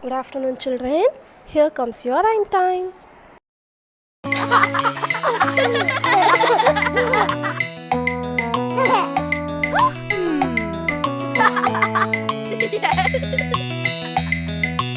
Good afternoon, children. Here comes your rhyme time.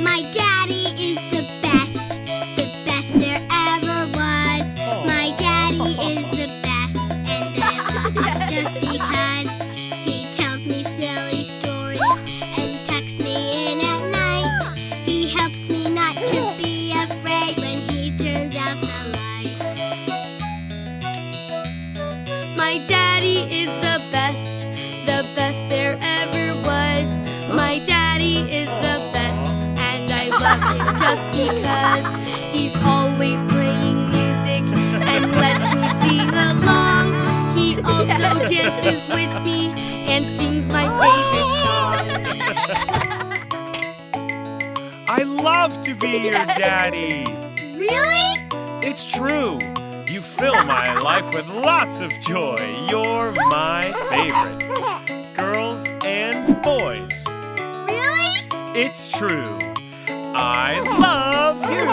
My daddy is the best there ever was. My daddy is the best, and I love him just because he tells me silly stories and tucks me in at night. He helps me not to be afraid when he turns out the light. My daddy is the best there ever was. My daddy is the best, and I love him just because he's always playing music and lets me sing along. He also dances with me and sings my favorite songs. I love to be your daddy. Really? It's true. You fill my life with lots of joy. You're my favorite. Girls and boys. Really? It's true. I love you.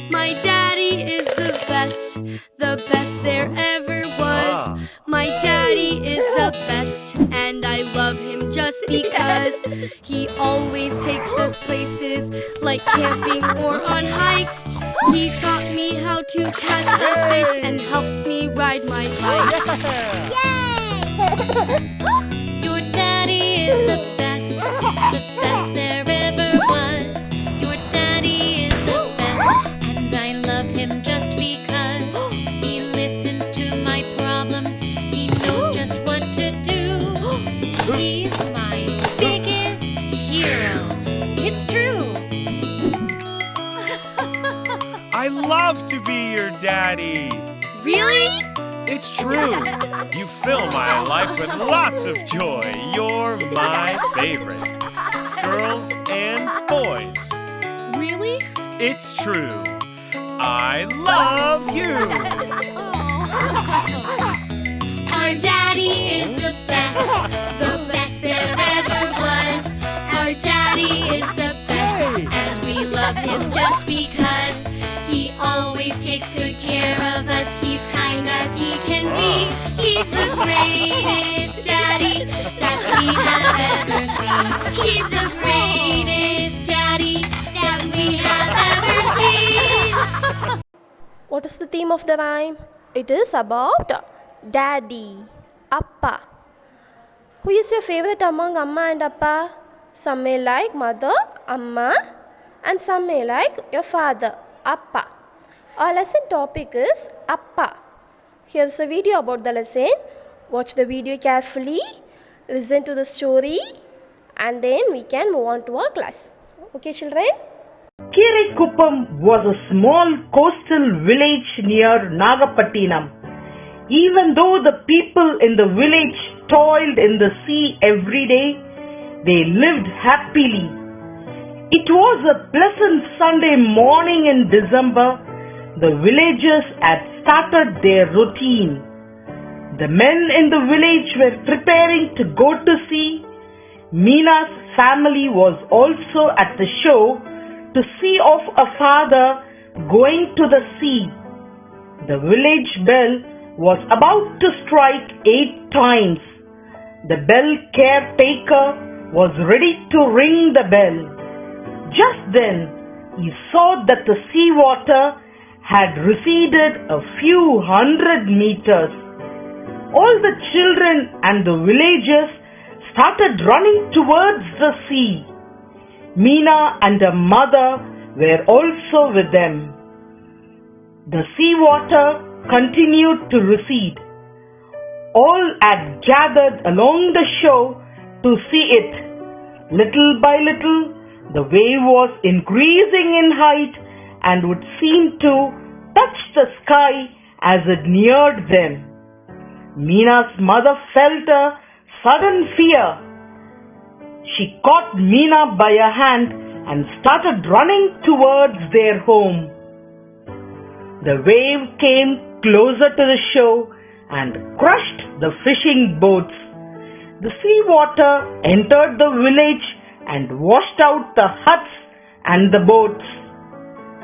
My daddy is the best there ever was. My daddy is the best, and I love him just because he always takes us places like camping or on hikes. He taught me how to catch a fish and helped me ride my bike. Your daddy is the best there ever was. Your daddy is the best, and I love him just because he listens to my problems. He knows just what to do. He's my biggest hero. It's true. I love to be your daddy. Really? It's true. You fill my life with lots of joy. You're my favorite. Girls and boys. Really? It's true. I love you. Our daddy is the best there ever was. Our daddy is the best, and we love him just because he always takes good care of us. He's kind as he can be. He's the greatest daddy that we have ever seen. He's the greatest daddy that we have ever seen. What is the theme of the rhyme? It is about daddy, appa. Who is your favorite among amma and appa? Some may like mother, amma, and some may like your father, appa. Our lesson topic is appa. Here's a video about the lesson. Watch the video carefully, listen to the story, and then we can move on to our class. Okay, children? Kirikuppam was a small coastal village near Nagapattinam. Even though the people in the village toiled in the sea every day, they lived happily. It was a pleasant Sunday morning in December. The villagers had started their routine. The men in the village were preparing to go to sea. Meena's family was also at the shore to see of a father going to the sea. The village bell was about to strike 8 times. The bell caretaker was ready to ring the bell. Just then, he saw that the seawater had receded a few hundred meters. All the children and the villagers started running towards the sea. Meena and her mother were also with them. The seawater continued to recede. All had gathered along the shore to see it. Little by little, the wave was increasing in height and would seem to touch the sky as it neared them. Meena's mother felt a sudden fear. She caught Meena by a hand and started running towards their home. The wave came closer to the shore and crushed the fishing boats. The sea water entered the village and washed out the huts and the boats.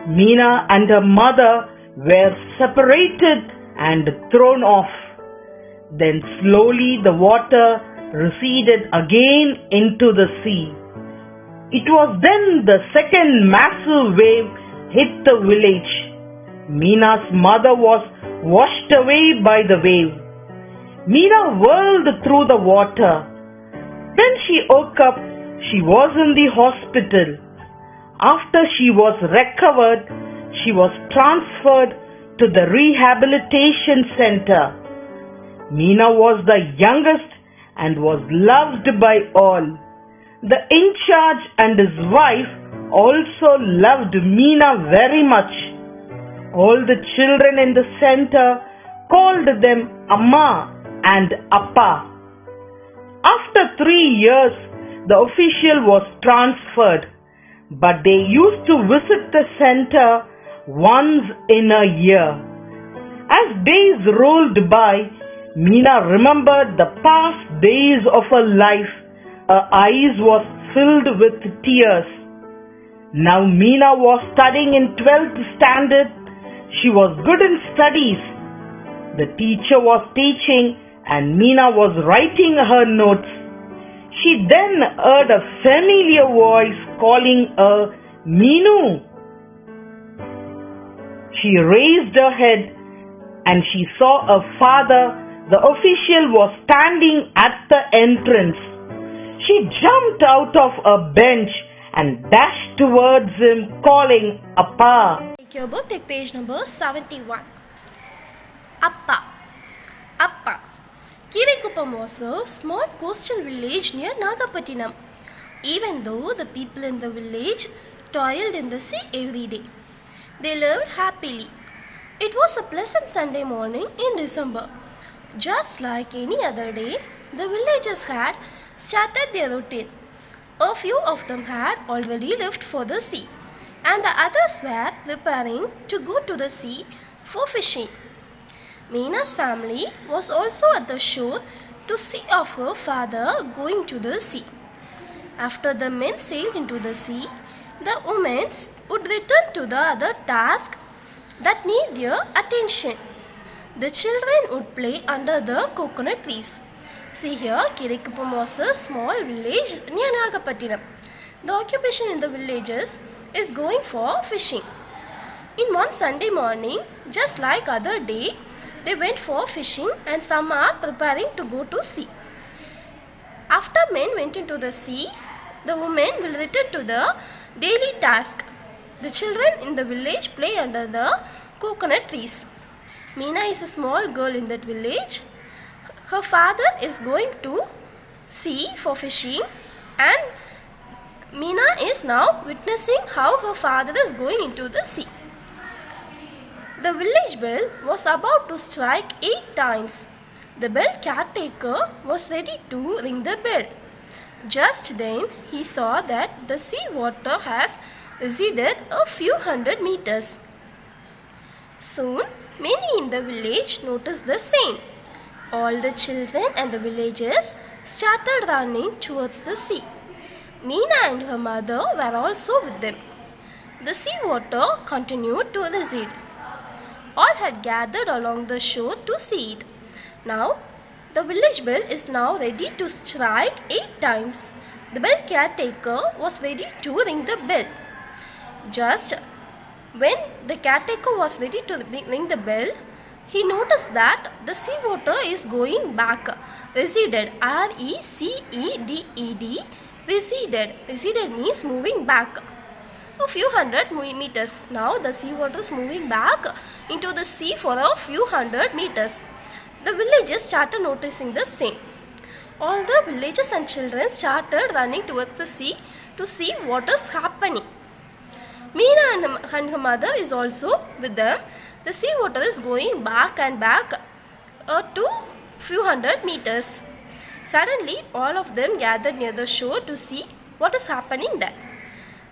Meena and her mother were separated and thrown off. Then slowly the water receded again into the sea. It was then the second massive wave hit the village. Meena's mother was washed away by the wave. Meena whirled through the water. When she woke up, she was in the hospital. After she was recovered, she was transferred to the rehabilitation center. Meena was the youngest and was loved by all. The in-charge and his wife also loved Meena very much. All the children in the center called them Amma and Appa. After 3 years, the official was transferred, but they used to visit the center once in a year. As days rolled by, Meena remembered the past days of her life. Her eyes was filled with tears. Now Meena was studying in 12th standard. She was good in studies. The teacher was teaching and Meena was writing her notes. She then heard a familiar voice calling her Meenu. She raised her head and she saw her father. The official was standing at the entrance. She jumped out of a bench and dashed towards him calling Appa. Take your book, take page number 71. Appa. Appa. Kirikuppam was a small coastal village near Nagapattinam. Even though the people in the village toiled in the sea every day, they lived happily. It was a pleasant Sunday morning in December. Just like any other day, the villagers had started their routine. A few of them had already left for the sea, and the others were preparing to go to the sea for fishing. Meena's family was also at the shore to see of her father going to the sea. After the men sailed into the sea, the women would return to the other tasks that need their attention. The children would play under the coconut trees. See here, Kirikuppam was a small village near Nagapattinam. The occupation in the villages is going for fishing. In one Sunday morning, just like other day, they went for fishing and some are preparing to go to sea. After men went into the sea, the women will return to the daily task. The children in the village play under the coconut trees. Meena is a small girl in that village. Her father is going to sea for fishing and Meena is now witnessing how her father is going into the sea. The village bell was about to strike 8 times. The bell caretaker was ready to ring the bell. Just then he saw that the sea water has receded a few hundred meters. Soon many in the village noticed the same. All the children and the villagers started running towards the sea. Meena and her mother were also with them. The sea water continued to recede. All had gathered along the shore to see it. Now, the village bell is now ready to strike 8 times. The bell caretaker was ready to ring the bell. Just when the caretaker was ready to ring the bell, he noticed that the sea water is going back. Receded. R-E-C-E-D-E-D. Receded. Receded means moving back. A few hundred meters. Now the sea water is moving back into the sea for a few hundred meters. The villagers started noticing the same. All the villagers and children started running towards the sea to see what is happening. Meena and her mother is also with them. The sea water is going back and back to few hundred meters. Suddenly, all of them gathered near the shore to see what is happening there.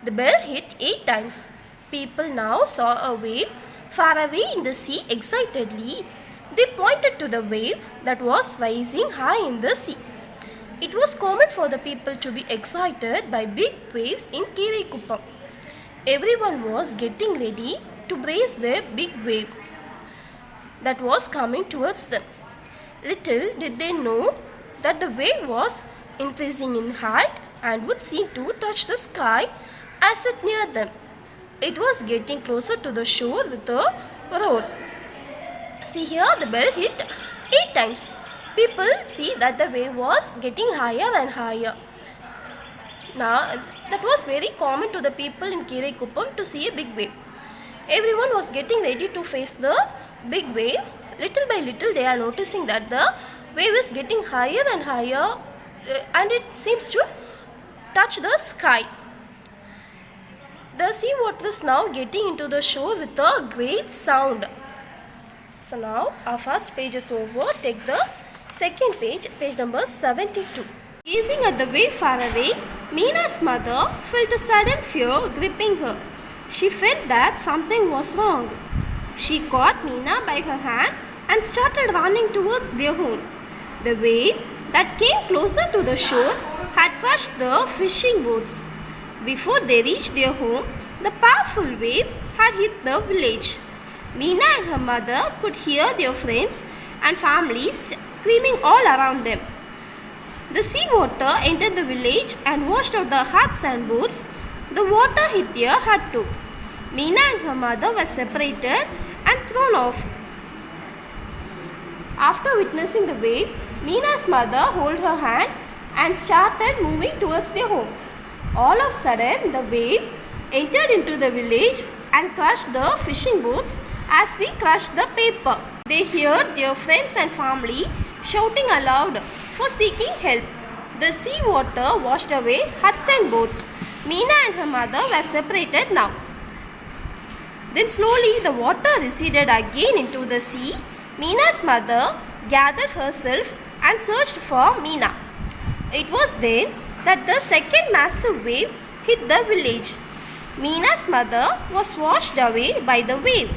The bell hit 8 times. People now saw a wave far away in the sea. Excitedly, they pointed to the wave that was rising high in the sea. It was common for the people to be excited by big waves in Kirikuppam. Everyone was getting ready to brace the big wave that was coming towards them. Little did they know that the wave was increasing in height and would seem to touch the sky as it neared them. It was getting closer to the shore with a roar. See here, the bell hit 8 times. People see that the wave was getting higher and higher. Now, that was very common to the people in Kirikuppam to see a big wave. Everyone was getting ready to face the big wave. Little by little, they are noticing that the wave is getting higher and higher, and it seems to touch the sky. The sea water is now getting into the shore with a great sound. So now our first page is over. Take the second page, page number 72. Gazing at the wave far away, Meena's mother felt a sudden fear gripping her. She felt that something was wrong. She caught Meena by her hand and started running towards their home. The wave that came closer to the shore had crushed the fishing boats. Before they reached their home, the powerful wave had hit the village. Meena and her mother could hear their friends and families screaming all around them. The sea water entered the village and washed out the huts and boats. The water hit their hut too. Meena and her mother were separated and thrown off. After witnessing the wave, Meena's mother held her hand and started moving towards their home. All of a sudden, the wave entered into the village and crushed the fishing boats as we crushed the paper. They heard their friends and family shouting aloud for seeking help. The sea water washed away huts and boats. Meena and her mother were separated now. Then slowly the water receded again into the sea. Meena's mother gathered herself and searched for Meena. It was then that the second massive wave hit the village. Meena's mother was washed away by the wave.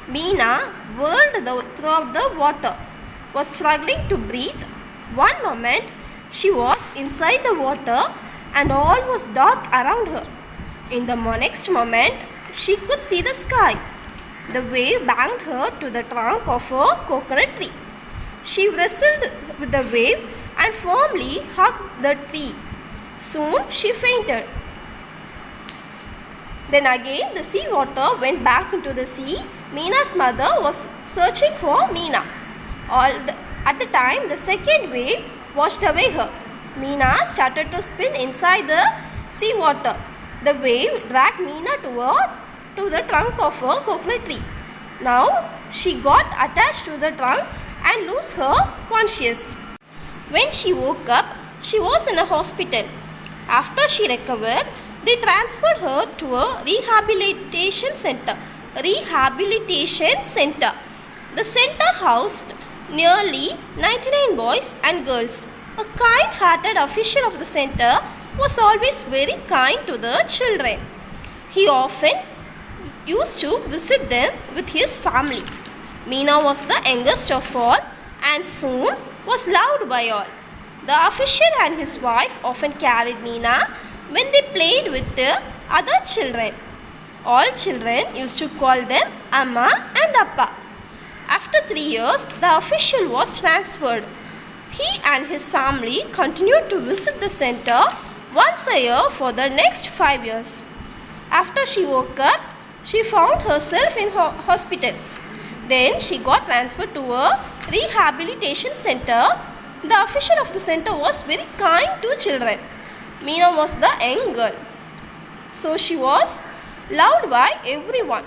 Meena whirled throughout the water, was struggling to breathe. One moment she was inside the water and all was dark around her. In the next moment she could see the sky. The wave banged her to the trunk of a coconut tree. She wrestled with the wave and firmly hugged the tree. Soon she fainted. Then again the sea water went back into the sea. Meena's mother was searching for Meena. At the time the second wave washed away her. Meena started to spin inside the sea water. The wave dragged Meena to the trunk of a coconut tree. Now she got attached to the trunk and lost her consciousness. When she woke up, she was in a hospital. After she recovered, they transferred her to a rehabilitation center. The center housed nearly 99 boys and girls. A kind-hearted official of the center was always very kind to the children. He often used to visit them with his family. Meena was the youngest of all and soon was loved by all. The official and his wife often carried Meena when they played with the other children. All children used to call them Amma and Appa. After 3 years, the official was transferred. He and his family continued to visit the center once a year for the next 5 years. After she woke up, she found herself in hospital. Then she got transferred to a rehabilitation center. The official of the center was very kind to children. Meena was the young girl, so she was loved by everyone.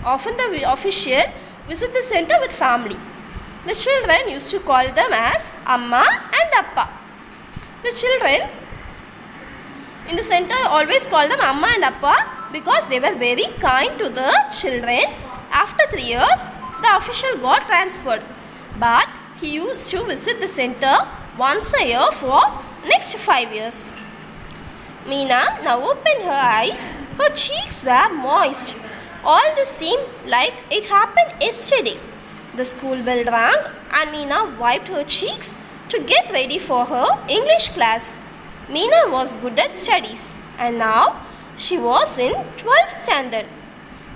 Often the official visited the center with family. The children used to call them as Amma and Appa. The children in the center always called them Amma and Appa because they were very kind to the children. After 3 years, the official got transferred, but he used to visit the center once a year for next 5 years. Meena now opened her eyes. Her cheeks were moist. All this seemed like it happened yesterday. The school bell rang and Meena wiped her cheeks to get ready for her English class. Meena was good at studies and now she was in 12th standard.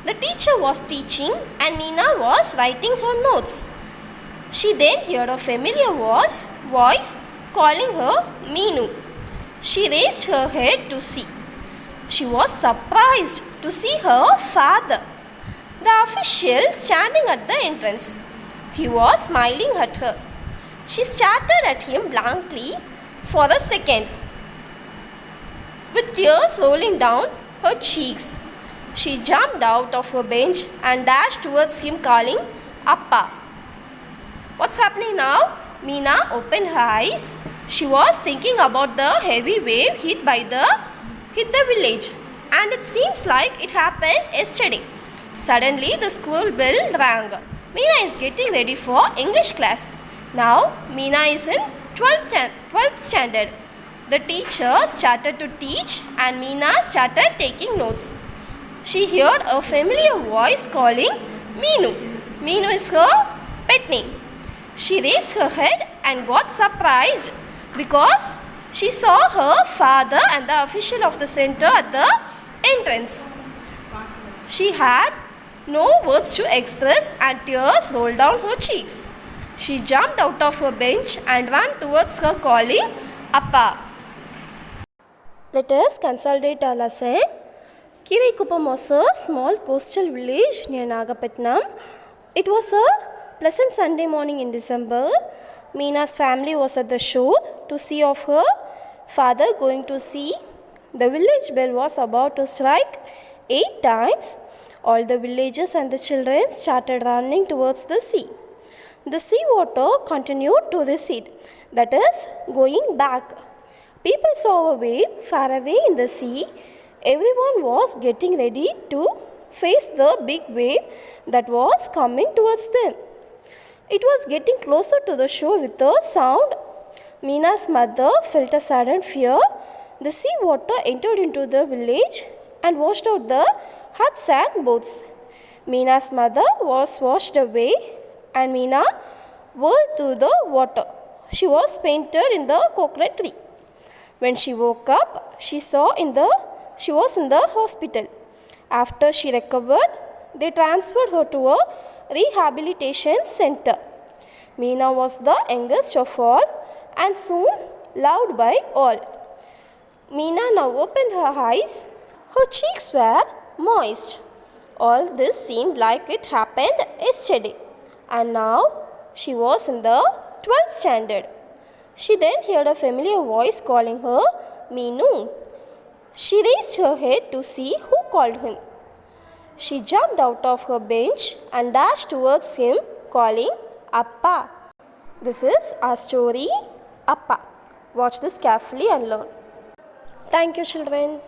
The teacher was teaching and Meena was writing her notes. She then heard a familiar voice calling her Meenu. She raised her head to see. She was surprised to see her father, the official, standing at the entrance. He was smiling at her. She stared at him blankly for a second, with tears rolling down her cheeks. She jumped out of her bench and dashed towards him, calling, Appa. What's happening now? Meena opened her eyes. She was thinking about the heavy wave hit the village, and it seems like it happened yesterday. Suddenly, the school bell rang. Meena is getting ready for English class. Now, Meena is in 12th standard. The teacher started to teach and Meena started taking notes. She heard a familiar voice calling Meenu. Meenu is her pet name. She raised her head and got surprised because she saw her father and the official of the center at the entrance. She had no words to express and tears rolled down her cheeks. She jumped out of her bench and ran towards her, calling, Appa. Let us consolidate our lesson. Kiraikuppam was a small coastal village near Nagapattinam. It was a pleasant Sunday morning in December. Meena's family was at the shore to see of her father going to sea. The village bell was about to strike 8 times. All the villagers and the children started running towards the sea. The sea water continued to recede, that is, going back. People saw a wave far away in the sea. Everyone was getting ready to face the big wave that was coming towards them. It was getting closer to the shore with a sound. Meena's mother felt a sudden fear. The sea water entered into the village and washed out the huts and boats. Meena's mother was washed away and Meena whirled through the water. She was fainted in the coconut tree. When she woke up, she was in the hospital. After she recovered, they transferred her to a rehabilitation center. Meena was the youngest of all and soon loved by all. Meena now opened her eyes. Her cheeks were moist. All this seemed like it happened yesterday. And now she was in the 12th standard. She then heard a familiar voice calling her Meenu. She raised her head to see who called him. She jumped out of her bench and dashed towards him, calling, Appa. This is our story, Appa. Watch this carefully and learn. Thank you, children.